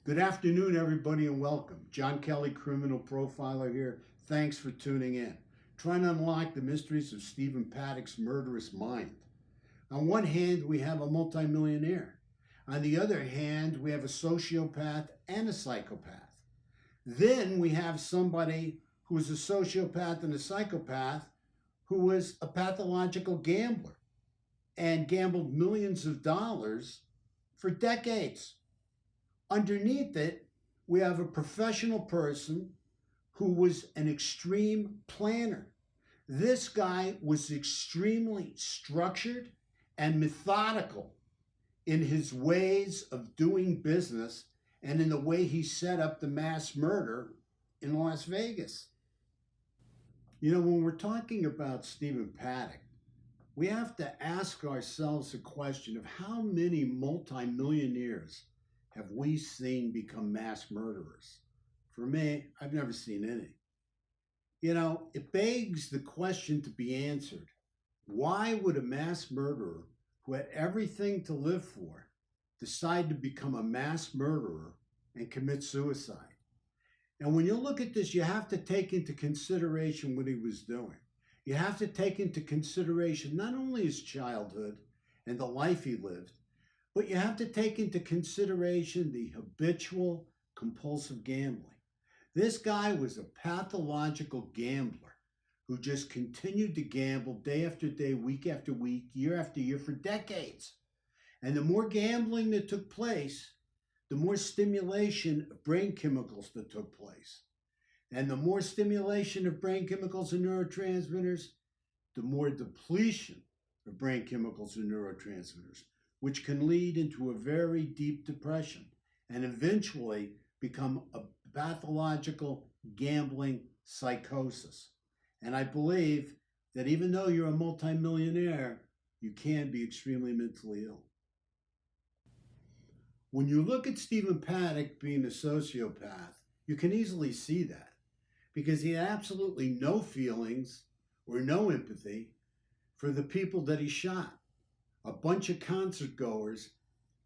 Good afternoon, everybody, and welcome. John Kelly, criminal profiler here. Thanks for tuning in. Trying to unlock the mysteries of Stephen Paddock's murderous mind. On one hand, we have a multimillionaire. On the other hand, we have a sociopath and a psychopath. Then we have somebody who is a sociopath and a psychopath who was a pathological gambler and gambled millions of dollars for decades. Underneath it, we have a professional person who was an extreme planner. This guy was extremely structured and methodical in his ways of doing business and in the way he set up the mass murder in Las Vegas. When we're talking about Stephen Paddock, we have to ask ourselves the question of how many multimillionaires have we seen become mass murderers? For me, I've never seen any. It begs the question to be answered. Why would a mass murderer who had everything to live for decide to become a mass murderer and commit suicide? And when you look at this, you have to take into consideration what he was doing. You have to take into consideration not only his childhood and the life he lived, but you have to take into consideration the habitual compulsive gambling. This guy was a pathological gambler who just continued to gamble day after day, week after week, year after year for decades. And the more gambling that took place, the more stimulation of brain chemicals that took place. And the more stimulation of brain chemicals and neurotransmitters, the more depletion of brain chemicals and neurotransmitters, which can lead into a very deep depression and eventually become a pathological gambling psychosis. And I believe that even though you're a multimillionaire, you can be extremely mentally ill. When you look at Stephen Paddock being a sociopath, you can easily see that because he had absolutely no feelings or no empathy for the people that he shot. A bunch of concert goers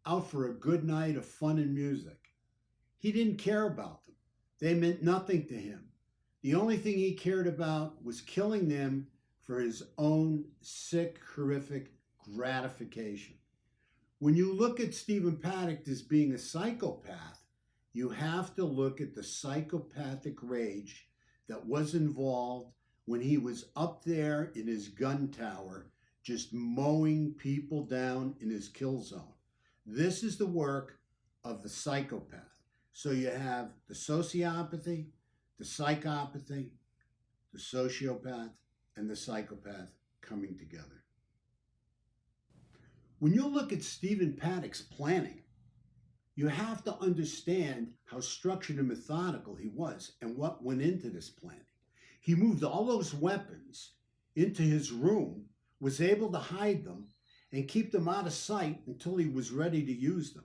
out for a good night of fun and music. He didn't care about them. They meant nothing to him. The only thing he cared about was killing them for his own sick, horrific gratification. When you look at Stephen Paddock as being a psychopath, you have to look at the psychopathic rage that was involved when he was up there in his gun tower just mowing people down in his kill zone. This is the work of the psychopath. So you have the sociopathy, the psychopathy, the sociopath, and the psychopath coming together. When you look at Stephen Paddock's planning, you have to understand how structured and methodical he was and what went into this planning. He moved all those weapons into his room, was able to hide them and keep them out of sight until he was ready to use them.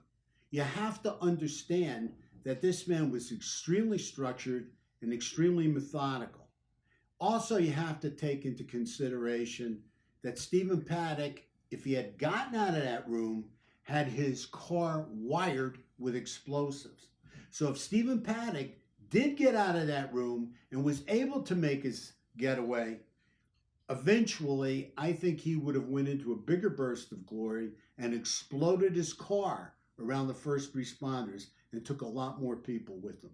You have to understand that this man was extremely structured and extremely methodical. Also, you have to take into consideration that Stephen Paddock, if he had gotten out of that room, had his car wired with explosives. So if Stephen Paddock did get out of that room and was able to make his getaway, eventually, I think he would have went into a bigger burst of glory and exploded his car around the first responders and took a lot more people with him.